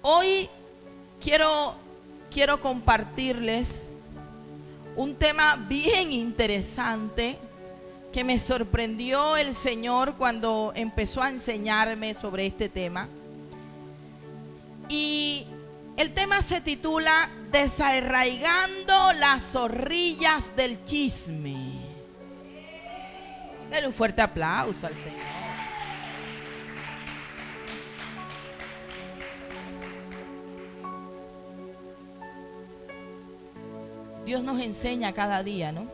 Hoy quiero compartirles un tema bien interesante que me sorprendió el Señor cuando empezó a enseñarme sobre este tema. Y el tema se titula Desarraigando las zorrillas del chisme. Denle un fuerte aplauso al Señor. Dios nos enseña cada día, ¿no?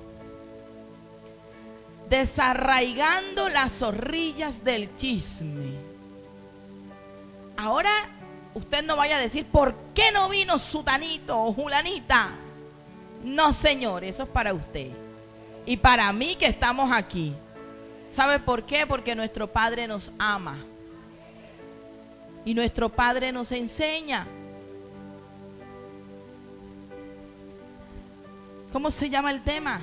Desarraigando las zorrillas del chisme. Ahora usted no vaya a decir, ¿por qué no vino sutanito o julanita? No, Señor, eso es para usted y para mí que estamos aquí. ¿Sabe por qué? Porque nuestro Padre nos ama y nuestro Padre nos enseña. ¿Cómo se llama el tema?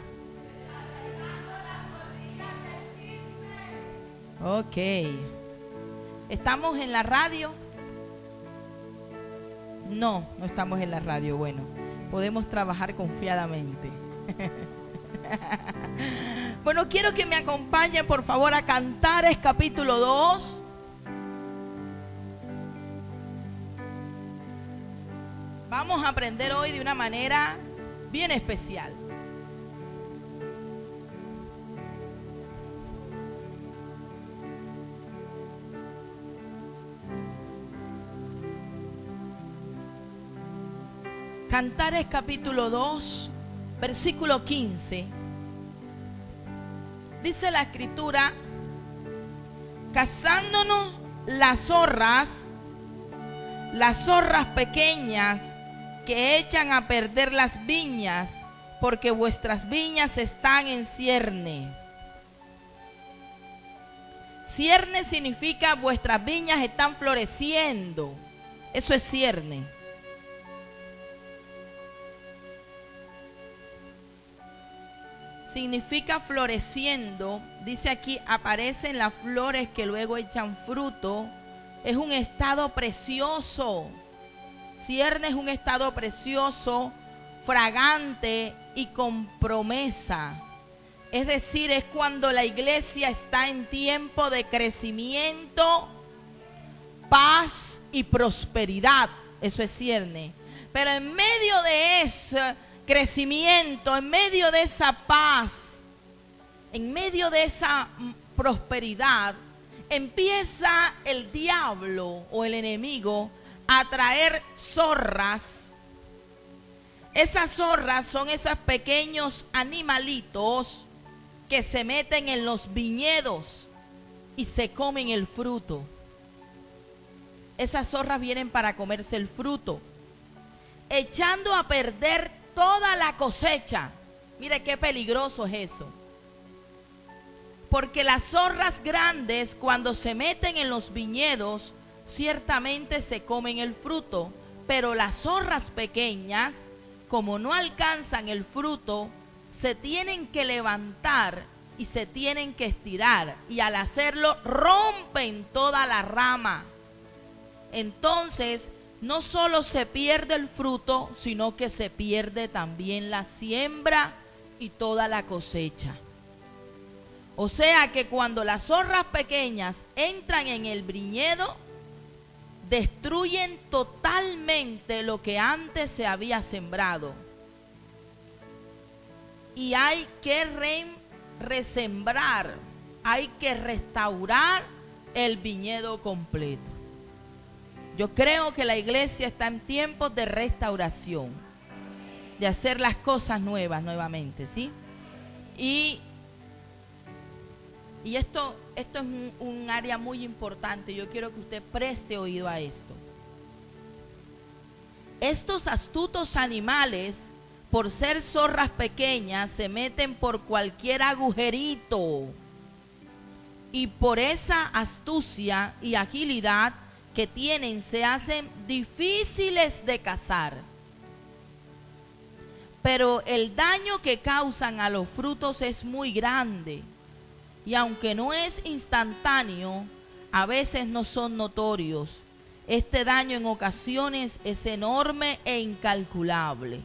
Ok. ¿Estamos en la radio? No, no estamos en la radio. Bueno, podemos trabajar confiadamente. Bueno, quiero que me acompañen por favor a Cantares capítulo 2. Vamos a aprender hoy de una manera bien especial. Cantares capítulo 2, versículo 15. Dice la escritura: cazándonos las zorras pequeñas que echan a perder las viñas, porque vuestras viñas están en cierne. Cierne significa vuestras viñas están floreciendo. Eso es cierne. Significa floreciendo. Dice aquí, aparecen las flores que luego echan fruto. Es un estado precioso. Cierne es un estado precioso, fragante y con promesa. Es decir, es cuando la iglesia está en tiempo de crecimiento, paz y prosperidad. Eso es cierne. Pero en medio de ese crecimiento, en medio de esa paz, en medio de esa prosperidad, empieza el diablo o el enemigo a traer zorras. Esas zorras son esos pequeños animalitos que se meten en los viñedos y se comen el fruto. Esas zorras vienen para comerse el fruto, echando a perder toda la cosecha. Mire qué peligroso es eso. Porque las zorras grandes, cuando se meten en los viñedos, ciertamente se comen el fruto, pero las zorras pequeñas, como no alcanzan el fruto, se tienen que levantar y se tienen que estirar, y al hacerlo rompen toda la rama. Entonces no solo se pierde el fruto, sino que se pierde también la siembra y toda la cosecha. O sea que cuando las zorras pequeñas entran en el viñedo, destruyen totalmente lo que antes se había sembrado. Y hay que resembrar, hay que restaurar el viñedo completo. Yo creo que la iglesia está en tiempos de restauración, de hacer las cosas nuevas nuevamente, ¿sí? Y esto es un área muy importante. Yo quiero que usted preste oído a esto. Estos astutos animales, por ser zorras pequeñas, se meten por cualquier agujerito. Y por esa astucia y agilidad que tienen, se hacen difíciles de cazar. Pero el daño que causan a los frutos es muy grande. Y aunque no es instantáneo, a veces no son notorios. Este daño en ocasiones es enorme e incalculable.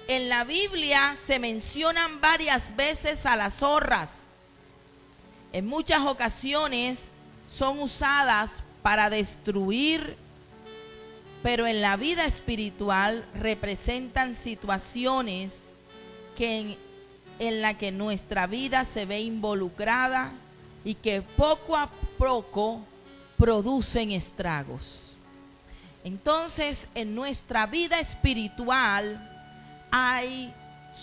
En la Biblia se mencionan varias veces a las zorras. En muchas ocasiones son usadas para destruir, pero en la vida espiritual representan situaciones en la que nuestra vida se ve involucrada y que poco a poco producen estragos. Entonces, en nuestra vida espiritual hay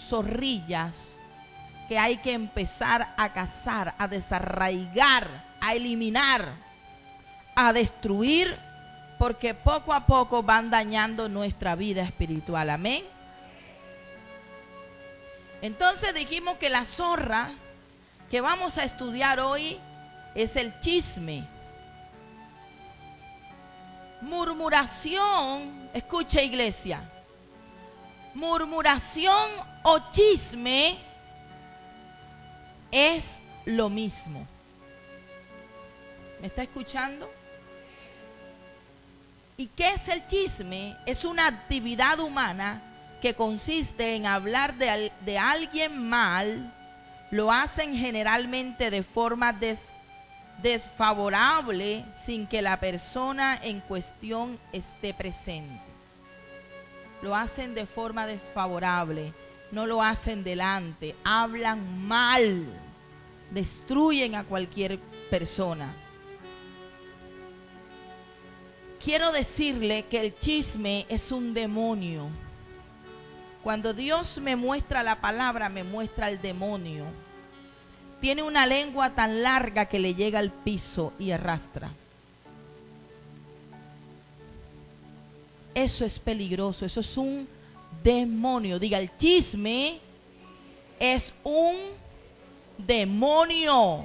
zorrillas que hay que empezar a cazar, a desarraigar, a eliminar, a destruir, porque poco a poco van dañando nuestra vida espiritual. Amén. Entonces dijimos que la zorra que vamos a estudiar hoy es el chisme. Murmuración, escucha iglesia, murmuración o chisme es lo mismo. ¿Me está escuchando? ¿Y qué es el chisme? Es una actividad humana que consiste en hablar de alguien mal. Lo hacen generalmente de forma desfavorable sin que la persona en cuestión esté presente. Lo hacen de forma desfavorable, no lo hacen delante, hablan mal, destruyen a cualquier persona. Quiero decirle que el chisme es un demonio. Cuando Dios me muestra la palabra, me muestra el demonio. Tiene una lengua tan larga que le llega al piso y arrastra. Eso es peligroso, eso es un demonio. Diga, el chisme es un demonio.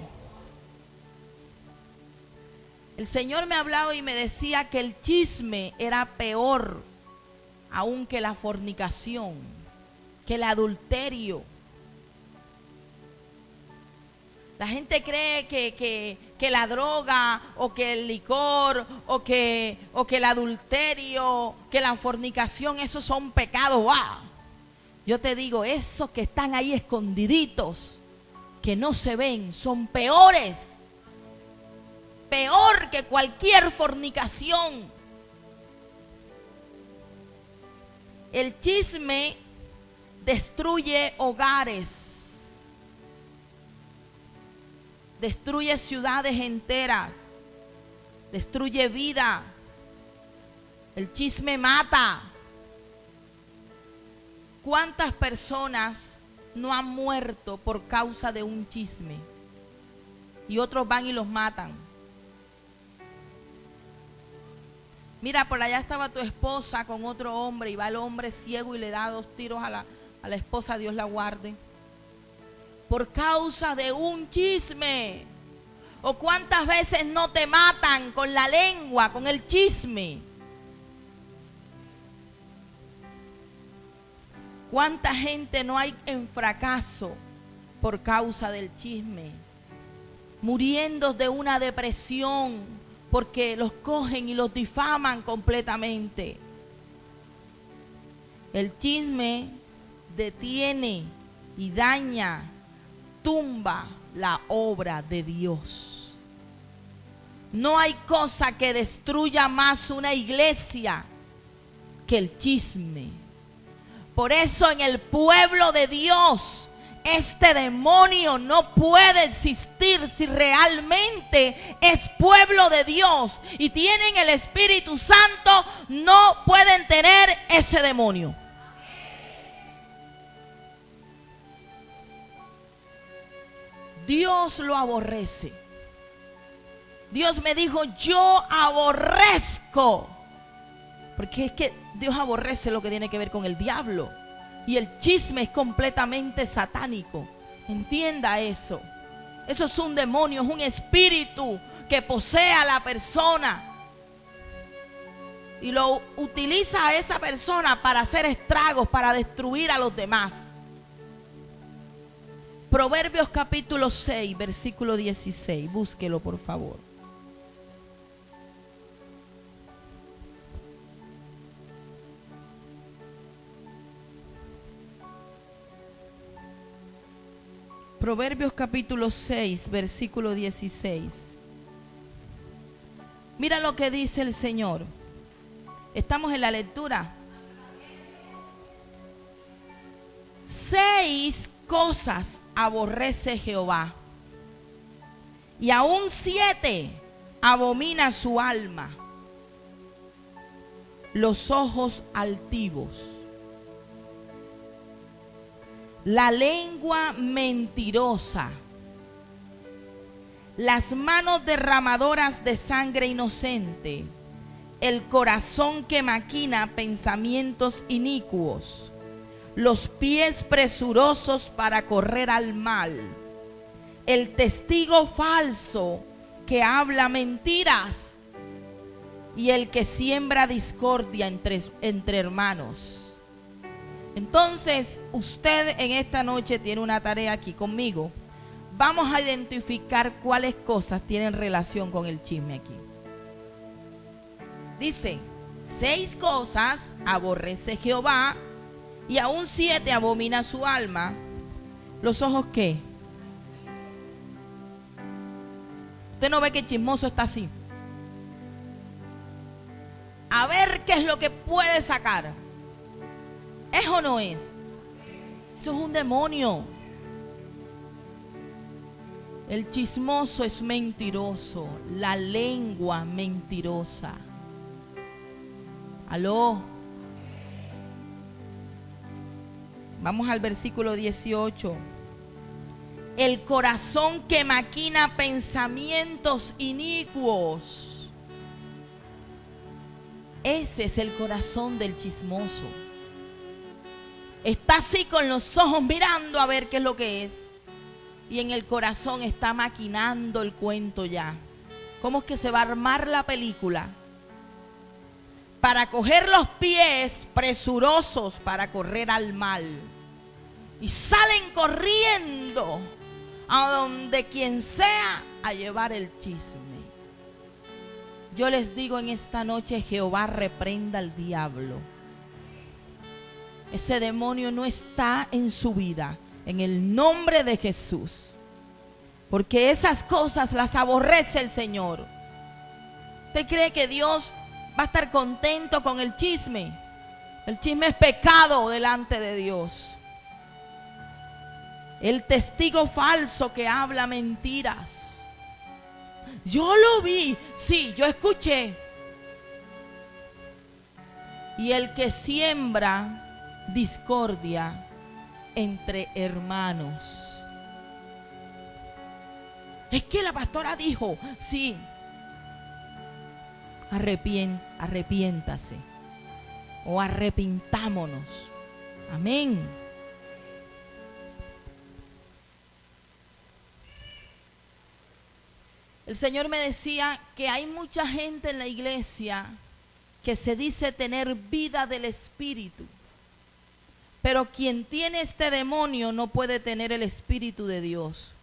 El Señor me hablaba y me decía que el chisme era peor aún que la fornicación, que el adulterio. La gente cree que la droga o que el licor o que el adulterio, que la fornicación, esos son pecados. ¡Wow! Yo te digo, esos que están ahí escondiditos, que no se ven, son peores. Peor que cualquier fornicación. El chisme destruye hogares, destruye ciudades enteras, destruye vida. El chisme mata. ¿Cuántas personas no han muerto por causa de un chisme? Y otros van y los matan. Mira, por allá estaba tu esposa con otro hombre y va el hombre ciego y le da 2 tiros a la esposa, Dios la guarde. Por causa de un chisme. ¿O cuántas veces no te matan con la lengua, con el chisme? ¿Cuánta gente no hay en fracaso por causa del chisme? Muriendo de una depresión porque los cogen y los difaman completamente. El chisme detiene y daña, tumba la obra de Dios. No hay cosa que destruya más una iglesia que el chisme. Por eso en el pueblo de Dios, este demonio no puede existir si realmente es pueblo de Dios y tienen el Espíritu Santo. No pueden tener ese demonio. Dios lo aborrece. Dios me dijo, yo aborrezco. Porque es que Dios aborrece lo que tiene que ver con el diablo. Y el chisme es completamente satánico. Entienda eso. Eso es un demonio, es un espíritu que posee a la persona. Y lo utiliza a esa persona para hacer estragos, para destruir a los demás. Proverbios capítulo 6, versículo 16. Búsquelo, por favor. Proverbios capítulo 6, versículo 16. Mira lo que dice el Señor. Estamos en la lectura. 6 cosas aborrece Jehová, y aún 7 abomina su alma: los ojos altivos, la lengua mentirosa, las manos derramadoras de sangre inocente, el corazón que maquina pensamientos inicuos, los pies presurosos para correr al mal, el testigo falso que habla mentiras, y el que siembra discordia entre hermanos. Entonces, usted en esta noche tiene una tarea aquí conmigo. Vamos a identificar cuáles cosas tienen relación con el chisme aquí. Dice, 6 cosas aborrece Jehová, y aún 7 abomina su alma. ¿Los ojos qué? Usted no ve que el chismoso está así. A ver qué es lo que puede sacar. ¿Es o no es? Eso es un demonio. El chismoso es mentiroso. La lengua mentirosa. ¿Aló? Vamos al versículo 18. El corazón que maquina pensamientos inicuos. Ese es el corazón del chismoso. Está así con los ojos mirando a ver qué es lo que es. Y en el corazón está maquinando el cuento ya. ¿Cómo es que se va a armar la película? Para coger los pies presurosos para correr al mal. Y salen corriendo a donde quien sea a llevar el chisme. Yo les digo en esta noche, Jehová reprenda al diablo. Ese demonio no está en su vida, en el nombre de Jesús. Porque esas cosas las aborrece el Señor. ¿Usted cree que Dios va a estar contento con el chisme? El chisme es pecado delante de Dios. El testigo falso que habla mentiras. Yo lo vi, sí, yo escuché. Y el que siembra discordia entre hermanos. Es que la pastora dijo, sí, arrepiéntase o arrepintámonos. Amén. El Señor me decía que hay mucha gente en la iglesia que se dice tener vida del Espíritu, pero quien tiene este demonio no puede tener el Espíritu de Dios,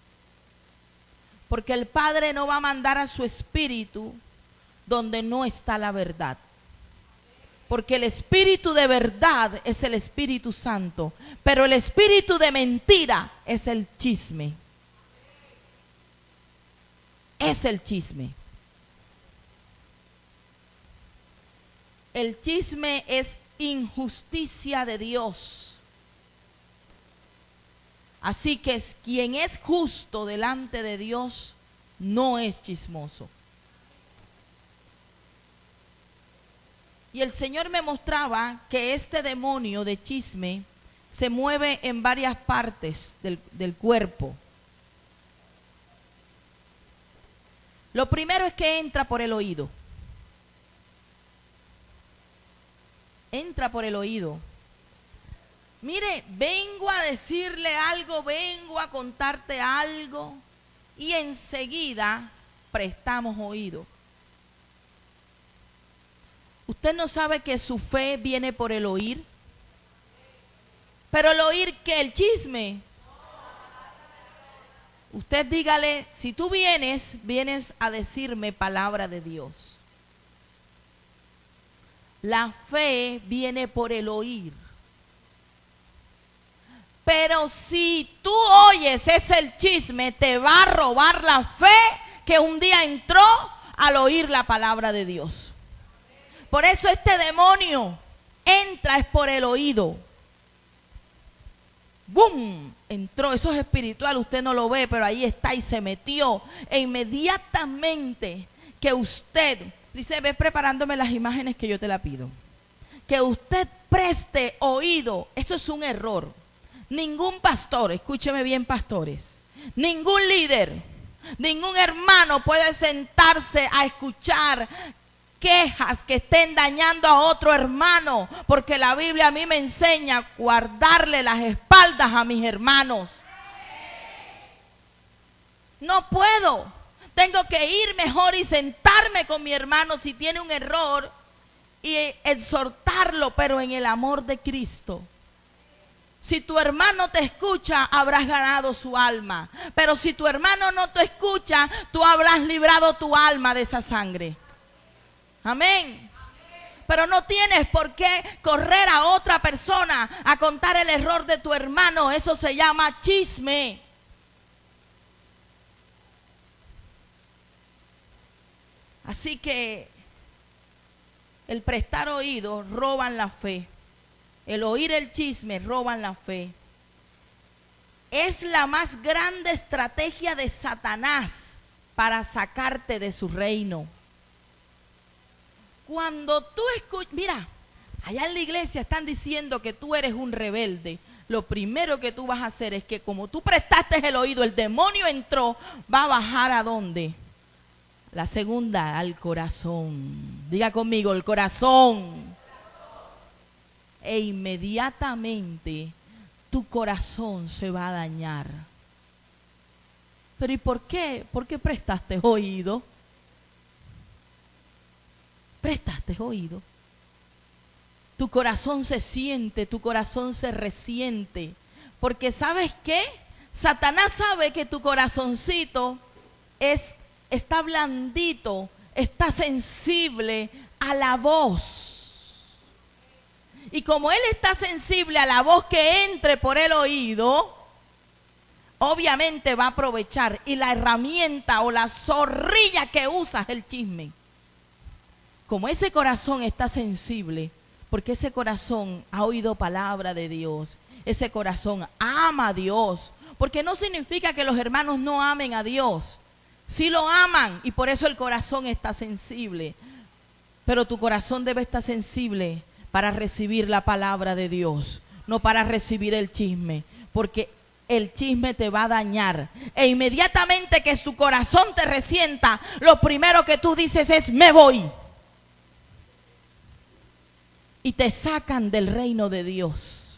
porque el Padre no va a mandar a su Espíritu donde no está la verdad, porque el Espíritu de verdad es el Espíritu Santo, pero el espíritu de mentira es el chisme. Es el chisme. El chisme es injusticia de Dios. Así que quien es justo delante de Dios no es chismoso. Y el Señor me mostraba que este demonio de chisme se mueve en varias partes del cuerpo. Lo primero es que entra por el oído. Entra por el oído. Mire, vengo a decirle algo, vengo a contarte algo, y enseguida prestamos oído. ¿Usted no sabe que su fe viene por el oír? Pero el oír, ¿qué? El chisme. Usted dígale, si tú vienes a decirme palabra de Dios. La fe viene por el oír. Pero Pero si tú oyes ese chisme, te va a robar la fe que un día entró al oír la palabra de Dios. Por eso este demonio entra es por el oído. ¡Bum! Entró, eso es espiritual, usted no lo ve, pero ahí está y se metió. E inmediatamente que usted, dice, ve preparándome las imágenes que yo te la pido. Que usted preste oído, eso es un error. Ningún pastor, escúcheme bien pastores, ningún líder, ningún hermano puede sentarse a escuchar quejas que estén dañando a otro hermano, porque la Biblia a mí me enseña guardarle las espaldas a mis hermanos. No puedo, tengo que ir mejor y sentarme con mi hermano si tiene un error y exhortarlo, pero en el amor de Cristo. Si tu hermano te escucha, habrás ganado su alma, pero si tu hermano no te escucha, tú habrás librado tu alma de esa sangre. Amén. Pero no tienes por qué correr a otra persona a contar el error de tu hermano. Eso se llama chisme. Así que el prestar oído roban la fe. El oír el chisme roban la fe. Es la más grande estrategia de Satanás para sacarte de su reino. Cuando tú escuchas, mira, allá en la iglesia están diciendo que tú eres un rebelde. Lo primero que tú vas a hacer es que como tú prestaste el oído, el demonio entró, va a bajar ¿a dónde? La segunda, al corazón. Diga conmigo, el corazón. E inmediatamente tu corazón se va a dañar. Pero ¿y por qué? ¿Por qué prestaste oído? Prestaste oído. Tu corazón se siente, tu corazón se resiente. Porque ¿sabes qué? Satanás sabe que tu corazoncito está blandito, está sensible a la voz. Y como él está sensible a la voz que entre por el oído, obviamente va a aprovechar. Y la herramienta o la zorrilla que usa es el chisme. Como ese corazón está sensible, porque ese corazón ha oído palabra de Dios, ese corazón ama a Dios, porque no significa que los hermanos no amen a Dios. Sí lo aman y por eso el corazón está sensible. Pero tu corazón debe estar sensible para recibir la palabra de Dios, no para recibir el chisme, porque el chisme te va a dañar. E inmediatamente que tu corazón te resienta, lo primero que tú dices es, me voy. Y te sacan del reino de Dios.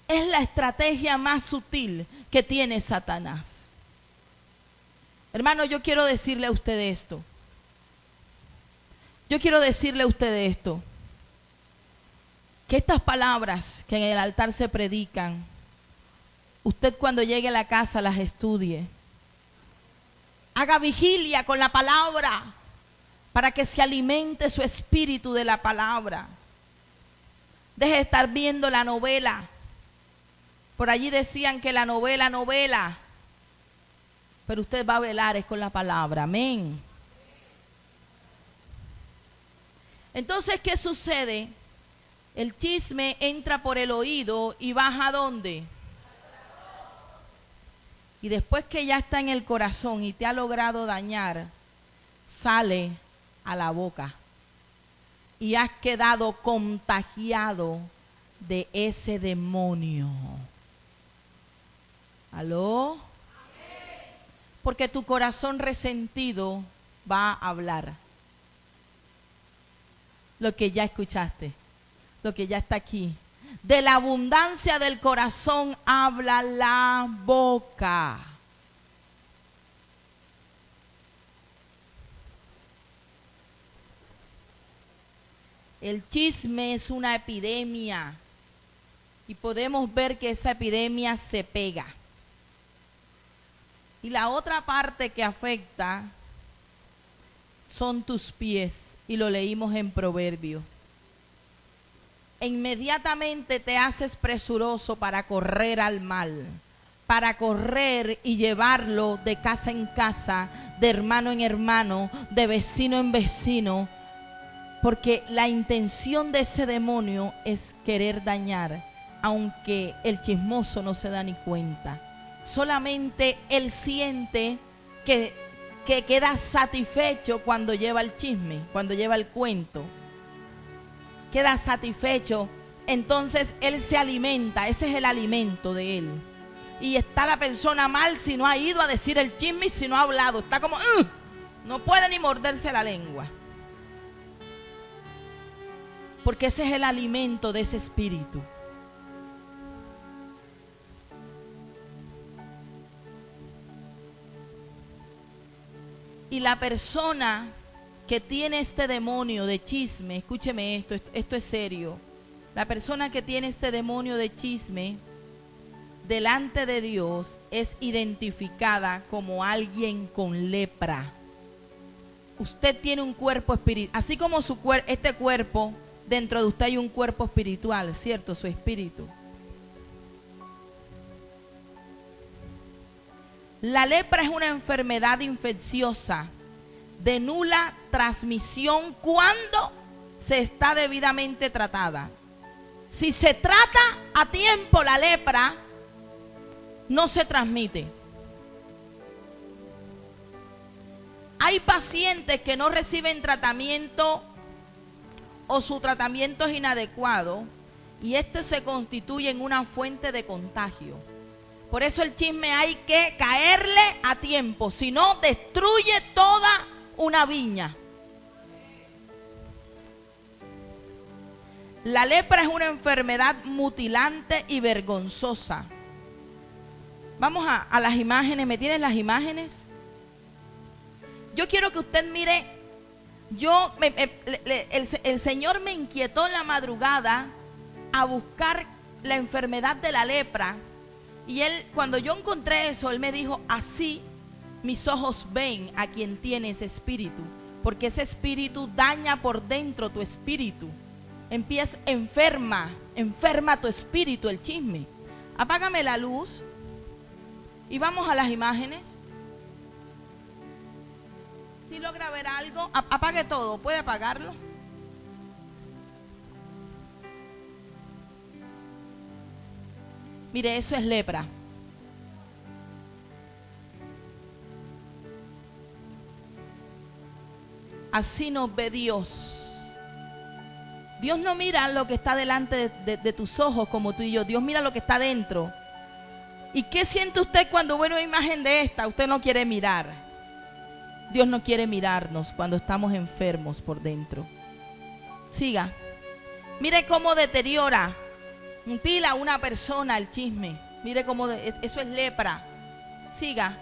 Es la estrategia más sutil que tiene Satanás. Hermano, yo quiero decirle a usted esto. Yo quiero decirle a usted esto. Que estas palabras que en el altar se predican, usted cuando llegue a la casa las estudie. Haga vigilia con la palabra para que se alimente su espíritu de la palabra. Deje de estar viendo la novela. Por allí decían que la novela. Pero usted va a velar es con la palabra. Amén. Entonces, ¿qué sucede? El chisme entra por el oído y baja ¿a dónde? Y después que ya está en el corazón y te ha logrado dañar, sale a la boca. Y has quedado contagiado de ese demonio. ¿Aló? Porque tu corazón resentido va a hablar. Lo que ya escuchaste, lo que ya está aquí. De la abundancia del corazón habla la boca. El chisme es una epidemia y podemos ver que esa epidemia se pega. Y la otra parte que afecta son tus pies, y lo leímos en Proverbios. e inmediatamente te haces presuroso para correr al mal, para correr y llevarlo de casa en casa, de hermano en hermano, de vecino en vecino, porque la intención de ese demonio es querer dañar, aunque el chismoso no se da ni cuenta. Solamente él siente que queda satisfecho cuando lleva el chisme, cuando lleva el cuento. Queda satisfecho, entonces él se alimenta, ese es el alimento de él. Y está la persona mal si no ha ido a decir el chisme y si no ha hablado. Está como, no puede ni morderse la lengua. Porque ese es el alimento de ese espíritu. Y la persona que tiene este demonio de chisme, escúcheme esto es serio. La persona que tiene este demonio de chisme delante de Dios es identificada como alguien con lepra. Usted tiene un cuerpo espiritual, así como este cuerpo, dentro de usted hay un cuerpo espiritual, ¿cierto? Su espíritu. La lepra es una enfermedad infecciosa de nula transmisión cuando se está debidamente tratada. Si se trata a tiempo, la lepra no se transmite. Hay pacientes que no reciben tratamiento o su tratamiento es inadecuado y este se constituye en una fuente de contagio. Por eso el chisme hay que caerle a tiempo, si no destruye toda una viña. La lepra es una enfermedad mutilante y vergonzosa. Vamos a las imágenes. ¿Me tienen las imágenes? Yo quiero que usted mire. El Señor me inquietó en la madrugada a buscar la enfermedad de la lepra. Y cuando yo encontré eso, Él me dijo, así mis ojos ven a quien tiene ese espíritu. Porque ese espíritu daña por dentro tu espíritu. Enferma tu espíritu el chisme. Apágame la luz y vamos a las imágenes. Si logra ver algo, apague todo, ¿puede apagarlo? Mire, eso es lepra. Así nos ve Dios. Dios no mira lo que está delante de tus ojos como tú y yo. Dios mira lo que está dentro. ¿Y qué siente usted cuando ve una imagen de esta? Usted no quiere mirar. Dios no quiere mirarnos cuando estamos enfermos por dentro. Siga. Mire cómo deteriora, mutila a una persona el chisme. Mire cómo eso es lepra. Siga.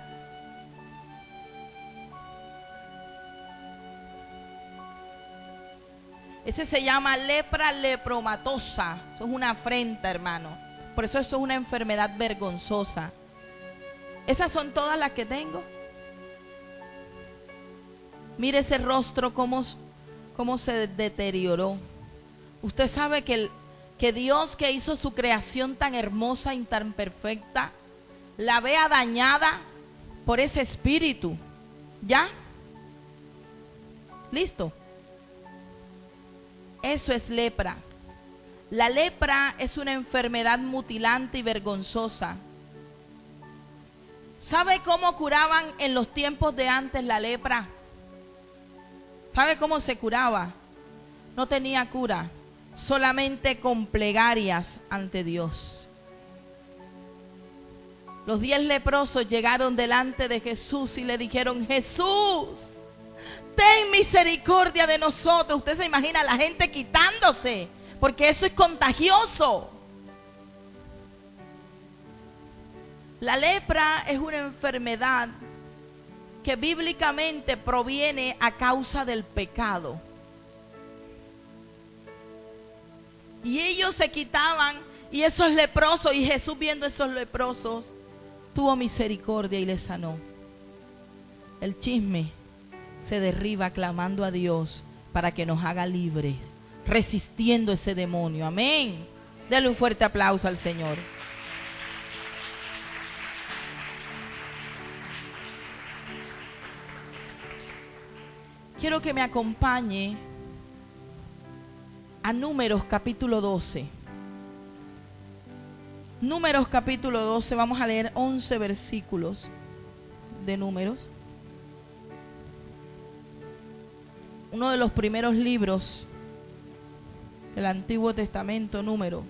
Ese se llama lepra lepromatosa. Eso es una afrenta, hermano. Por eso es una enfermedad vergonzosa. Esas son todas las que tengo. Mire ese rostro cómo se deterioró. Usted sabe que Dios, que hizo su creación tan hermosa y tan perfecta, la vea dañada por ese espíritu. ¿Ya? ¿Listo? Eso es lepra. La lepra es una enfermedad mutilante y vergonzosa. ¿Sabe cómo curaban en los tiempos de antes la lepra? ¿Sabe cómo se curaba? No tenía cura, solamente con plegarias ante Dios. Los 10 leprosos llegaron delante de Jesús y le dijeron: Jesús, ten misericordia de nosotros. Usted se imagina a la gente quitándose, porque eso es contagioso. La lepra es una enfermedad que bíblicamente proviene a causa del pecado. Y ellos se quitaban, y esos leprosos, y Jesús viendo esos leprosos, tuvo misericordia y les sanó. El chisme se derriba clamando a Dios para que nos haga libres, resistiendo ese demonio. Amén. Dale un fuerte aplauso al Señor. Quiero que me acompañe a Números capítulo 12. Números capítulo 12, vamos a leer 11 versículos de Números. Uno de los primeros libros del Antiguo Testamento, Número.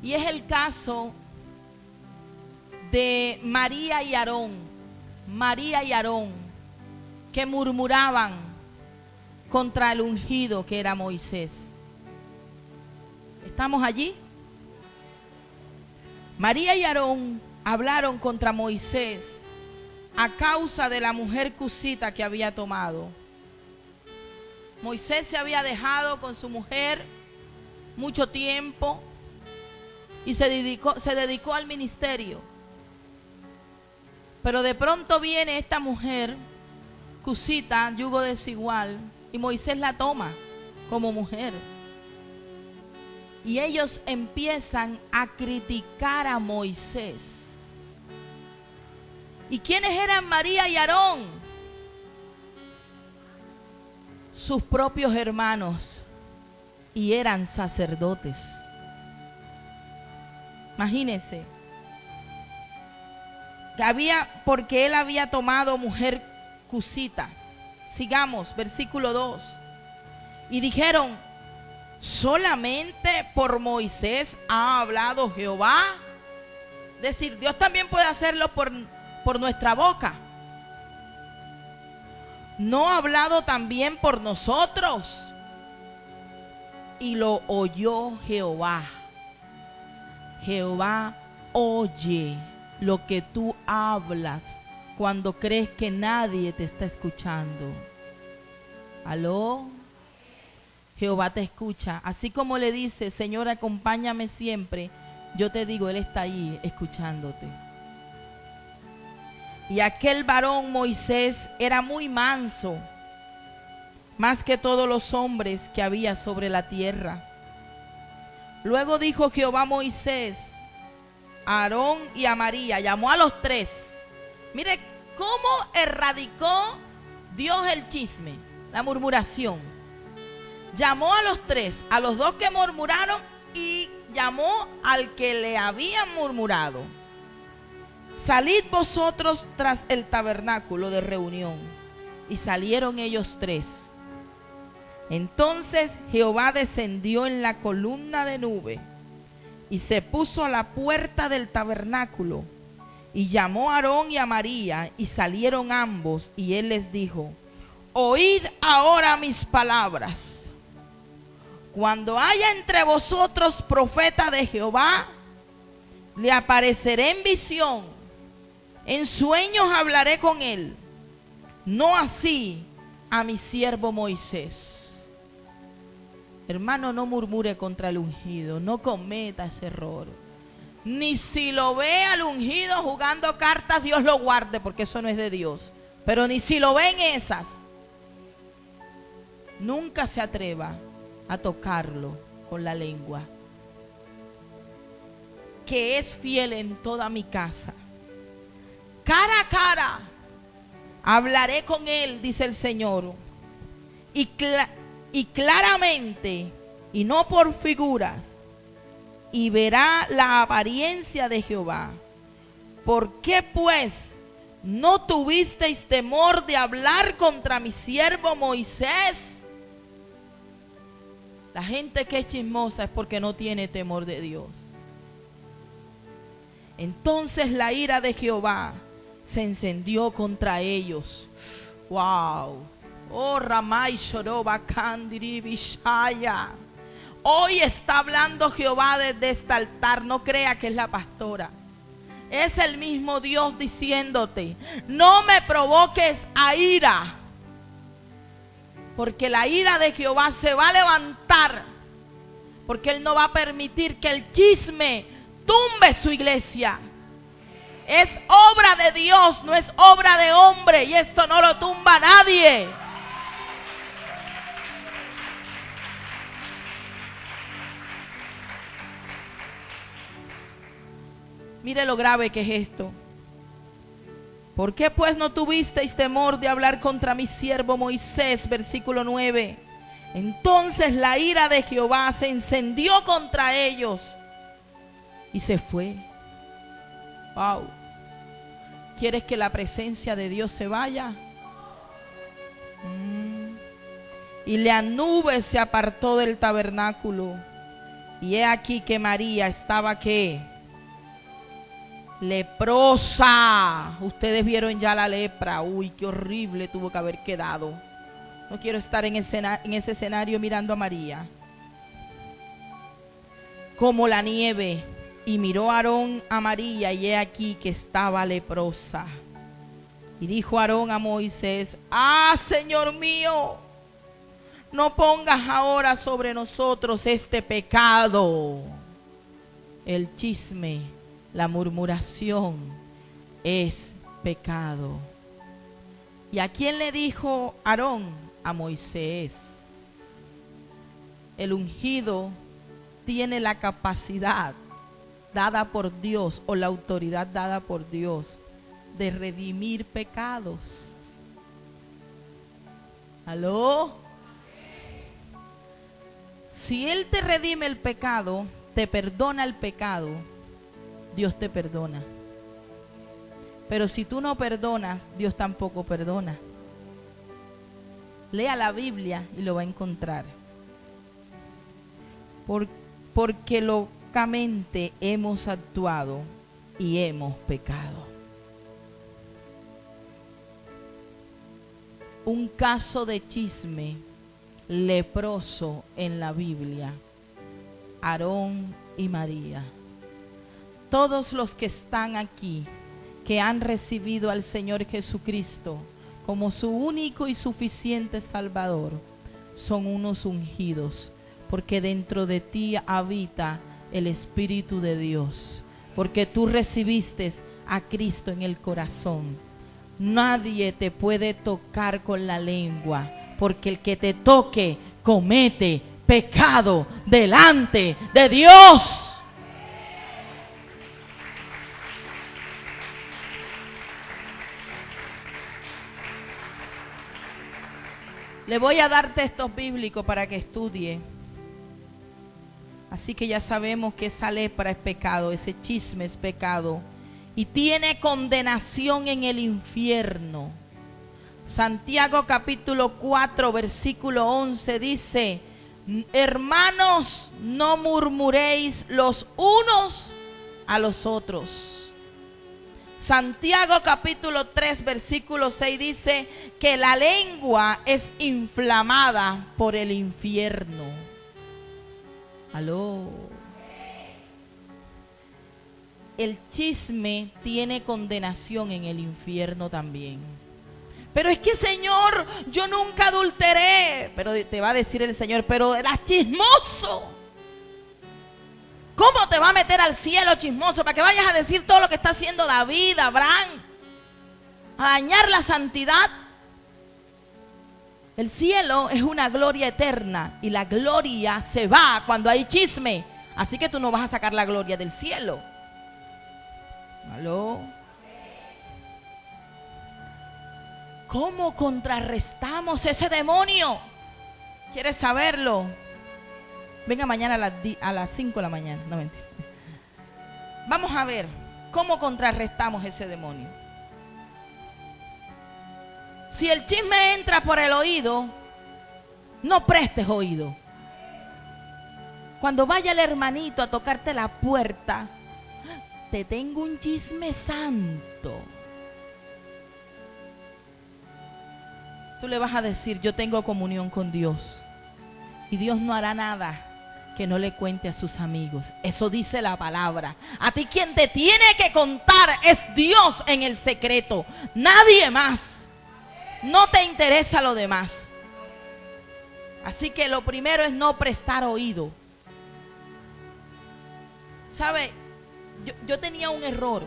Y es el caso de María y Aarón. María y Aarón, que murmuraban contra el ungido que era Moisés. ¿Estamos allí? María y Aarón hablaron contra Moisés a causa de la mujer cusita que había tomado. Moisés se había dejado con su mujer mucho tiempo y se dedicó al ministerio. Pero de pronto viene esta mujer cusita, yugo desigual, y Moisés la toma como mujer. Y ellos empiezan a criticar a Moisés. ¿Y quiénes eran María y Aarón? Sus propios hermanos, y eran sacerdotes. Imagínense, porque él había tomado mujer cusita. Sigamos, versículo 2. Y dijeron: ¿solamente por Moisés ha hablado Jehová? Es decir, Dios también puede hacerlo por nuestra boca. ¿No ha hablado también por nosotros? Y lo oyó Jehová. Jehová oye lo que tú hablas cuando crees que nadie te está escuchando. ¿Aló? Jehová te escucha. Así como le dice: Señor, acompáñame siempre, yo te digo, Él está ahí escuchándote. Y aquel varón Moisés era muy manso, más que todos los hombres que había sobre la tierra. Luego dijo Jehová a Moisés, a Aarón y a María, llamó a los tres. Mire cómo erradicó Dios el chisme, la murmuración. Llamó a los tres, a los dos que murmuraron, y llamó al que le habían murmurado. Salid vosotros tras el tabernáculo de reunión. Y salieron ellos tres. Entonces Jehová descendió en la columna de nube y se puso a la puerta del tabernáculo y llamó a Aarón y a María, y salieron ambos, y él les dijo: oíd ahora mis palabras. Cuando haya entre vosotros profeta de Jehová, le apareceré en visión, en sueños hablaré con él, no así a mi siervo Moisés. Hermano, no murmure contra el ungido, no cometa ese error. Ni si lo ve al ungido jugando cartas, Dios lo guarde, porque eso no es de Dios. Pero ni si lo ven esas, nunca se atreva a tocarlo con la lengua. Que es fiel en toda mi casa. Cara a cara hablaré con él, dice el Señor. Y claramente, y no por figuras, y verá la apariencia de Jehová. ¿Por qué pues no tuvisteis temor de hablar contra mi siervo Moisés? La gente que es chismosa es porque no tiene temor de Dios. Entonces la ira de Jehová se encendió contra ellos. Wow. Oh, Ramay Shoroba Kandiri Vishaya. Hoy está hablando Jehová desde este altar. No crea que es la pastora. Es el mismo Dios diciéndote: no me provoques a ira, porque la ira de Jehová se va a levantar, porque Él no va a permitir que el chisme tumbe su iglesia. Es obra de Dios, no es obra de hombre, y esto no lo tumba nadie. Mire lo grave que es esto. ¿Por qué pues no tuvisteis temor de hablar contra mi siervo Moisés? Versículo 9. Entonces la ira de Jehová se encendió contra ellos y se fue. Wow. ¿Quieres que la presencia de Dios se vaya? Y la nube se apartó del tabernáculo. Y he aquí que María estaba ¿qué? Leprosa. Ustedes vieron ya la lepra. Uy, qué horrible tuvo que haber quedado. No quiero estar en ese escenario mirando a María. Como la nieve. Y miró Aarón a María y he aquí que estaba leprosa. Y dijo Aarón a Moisés: ah, Señor mío, no pongas ahora sobre nosotros este pecado. El chisme, la murmuración es pecado. ¿Y a quién le dijo Aarón? A Moisés. El ungido tiene la capacidad dada por Dios, o la autoridad dada por Dios, de redimir pecados. ¿Aló? Si Él te redime el pecado, te perdona el pecado, Dios te perdona. Pero si tú no perdonas, Dios tampoco perdona. Lea la Biblia y lo va a encontrar. Porque locamente hemos actuado y hemos pecado. Un caso de chisme leproso en la Biblia. Aarón y María. Todos los que están aquí, que han recibido al Señor Jesucristo como su único y suficiente Salvador, son unos ungidos, porque dentro de ti habita el Espíritu de Dios, porque tú recibiste a Cristo en el corazón. Nadie te puede tocar con la lengua, porque el que te toque comete pecado delante de Dios. Le voy a dar textos bíblicos para que estudie. Así que ya sabemos que esa lepra es pecado, ese chisme es pecado. Y tiene condenación en el infierno. Santiago capítulo 4, versículo 11 dice: hermanos, no murmuréis los unos a los otros. Santiago capítulo 3, versículo 6 dice que la lengua es inflamada por el infierno. Aló. El chisme tiene condenación en el infierno también. Pero es que, Señor, yo nunca adulteré. Pero te va a decir el Señor: pero eras chismoso. ¿Cómo te va a meter al cielo chismoso? Para que vayas a decir todo lo que está haciendo David, Abraham, a dañar la santidad. El cielo es una gloria eterna y la gloria se va cuando hay chisme. Así que tú no vas a sacar la gloria del cielo. ¿Aló? ¿Cómo contrarrestamos ese demonio? ¿Quieres saberlo? Venga mañana a las 5 de la mañana. No, mentira. Vamos a ver cómo contrarrestamos ese demonio. Si el chisme entra por el oído, no prestes oído. Cuando vaya el hermanito a tocarte la puerta: te tengo un chisme santo. Tú le vas a decir: yo tengo comunión con Dios. Y Dios no hará nada que no le cuente a sus amigos. Eso dice la palabra. A ti quien te tiene que contar es Dios en el secreto. Nadie más. No te interesa lo demás. Así que lo primero es no prestar oído. ¿Sabe? Yo tenía un error.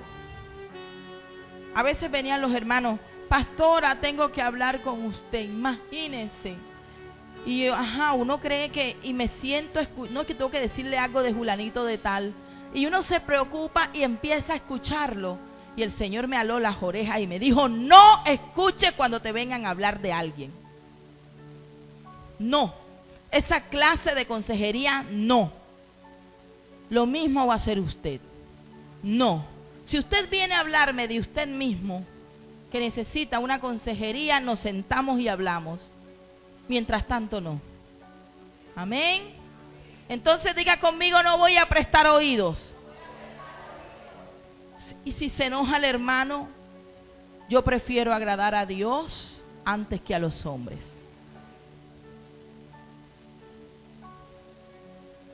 A veces venían los hermanos: pastora, tengo que hablar con usted. Imagínese. Y yo, uno cree que, y me siento, no es que tengo que decirle algo de Julanito de tal. Y uno se preocupa y empieza a escucharlo. Y el Señor me aló las orejas y me dijo: no escuche cuando te vengan a hablar de alguien. No, esa clase de consejería no. Lo mismo va a hacer usted. No, si usted viene a hablarme de usted mismo, que necesita una consejería, nos sentamos y hablamos. Mientras tanto no. Amén. Entonces diga conmigo: no voy a prestar oídos. Y si se enoja el hermano, yo prefiero agradar a Dios antes que a los hombres.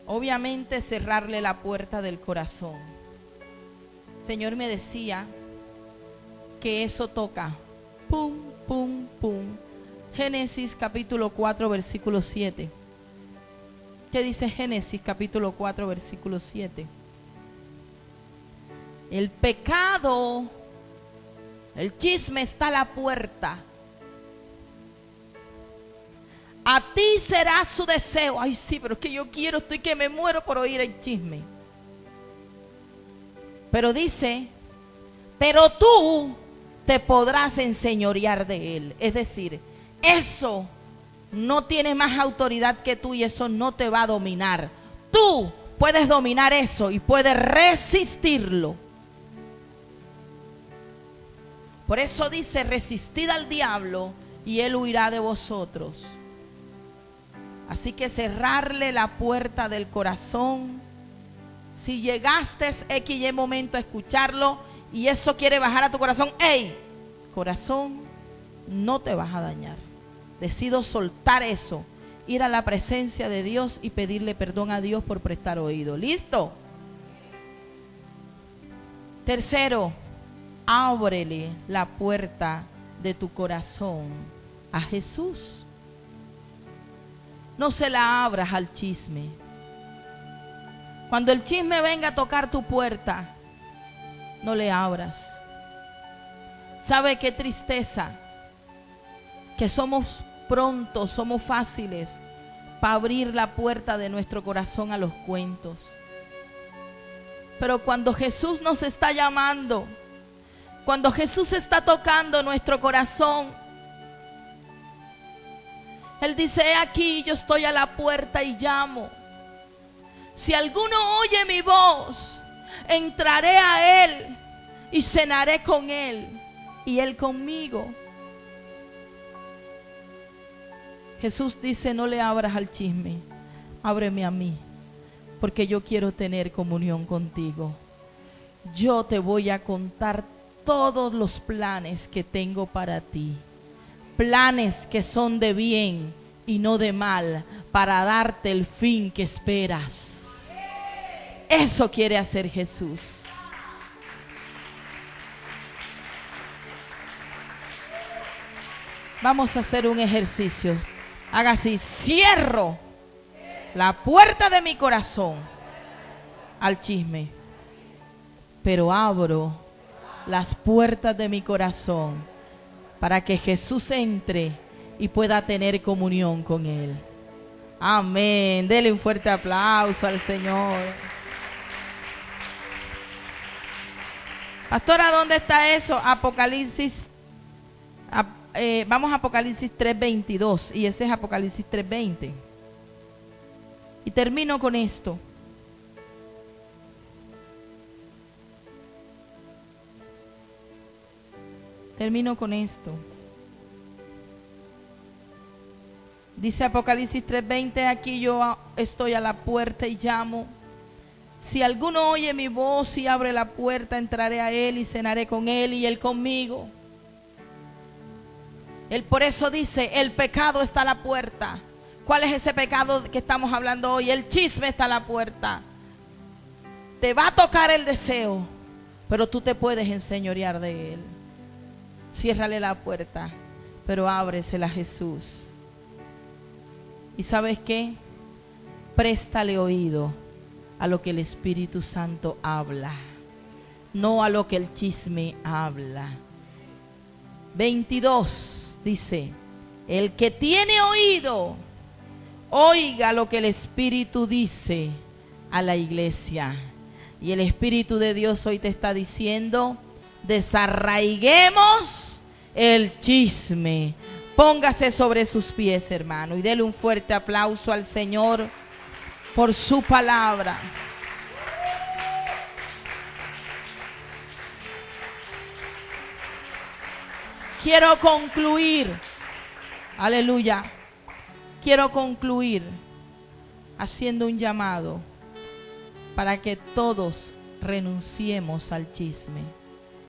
Obviamente cerrarle la puerta del corazón. El Señor me decía que eso toca. Pum, pum, pum. Génesis capítulo 4 versículo 7. ¿Qué dice Génesis capítulo 4 versículo 7? El pecado, el chisme está a la puerta. A ti será su deseo. Ay, sí, pero es que yo quiero, estoy que me muero por oír el chisme. Pero dice: pero tú te podrás enseñorear de él. Es decir, eso no tiene más autoridad que tú y eso no te va a dominar. Tú puedes dominar eso y puedes resistirlo. Por eso dice: resistid al diablo y él huirá de vosotros. Así que cerrarle la puerta del corazón. Si llegaste X y momento a escucharlo y eso quiere bajar a tu corazón, ¡ey! Corazón, no te vas a dañar. Decido soltar eso, ir a la presencia de Dios y pedirle perdón a Dios por prestar oído. ¿Listo? Tercero, ábrele la puerta de tu corazón a Jesús. No se la abras al chisme. Cuando el chisme venga a tocar tu puerta, no le abras. ¿Sabe qué tristeza? Que somos prontos, somos fáciles para abrir la puerta de nuestro corazón a los cuentos. Pero cuando Jesús nos está llamando, cuando Jesús está tocando nuestro corazón, Él dice: he aquí, yo estoy a la puerta y llamo. Si alguno oye mi voz, entraré a él y cenaré con él y él conmigo. Jesús dice: no le abras al chisme, ábreme a mí, porque yo quiero tener comunión contigo. Yo te voy a contar todos los planes que tengo para ti. Planes que son de bien y no de mal, para darte el fin que esperas. Eso quiere hacer Jesús. Vamos a hacer un ejercicio. Haga así: cierro la puerta de mi corazón al chisme, pero abro las puertas de mi corazón para que Jesús entre y pueda tener comunión con Él. Amén. Dele un fuerte aplauso al Señor. Pastora, ¿dónde está eso? Apocalipsis. Vamos a Apocalipsis 3:22 y ese es Apocalipsis 3:20. Y termino con esto. Termino con esto. Dice Apocalipsis 3:20: aquí yo estoy a la puerta y llamo. Si alguno oye mi voz y abre la puerta, entraré a él y cenaré con él y él conmigo. Él por eso dice: el pecado está a la puerta. ¿Cuál es ese pecado que estamos hablando hoy? El chisme está a la puerta. Te va a tocar el deseo, pero tú te puedes enseñorear de él. Ciérrale la puerta, pero ábresela a Jesús. ¿Y sabes qué? Préstale oído a lo que el Espíritu Santo habla, no a lo que el chisme habla. 22 dice: el que tiene oído, oiga lo que el Espíritu dice a la iglesia. Y el Espíritu de Dios hoy te está diciendo, desarraiguemos el chisme. Póngase sobre sus pies, hermano, y dele un fuerte aplauso al Señor por su palabra. Quiero concluir, aleluya, quiero concluir haciendo un llamado para que todos renunciemos al chisme.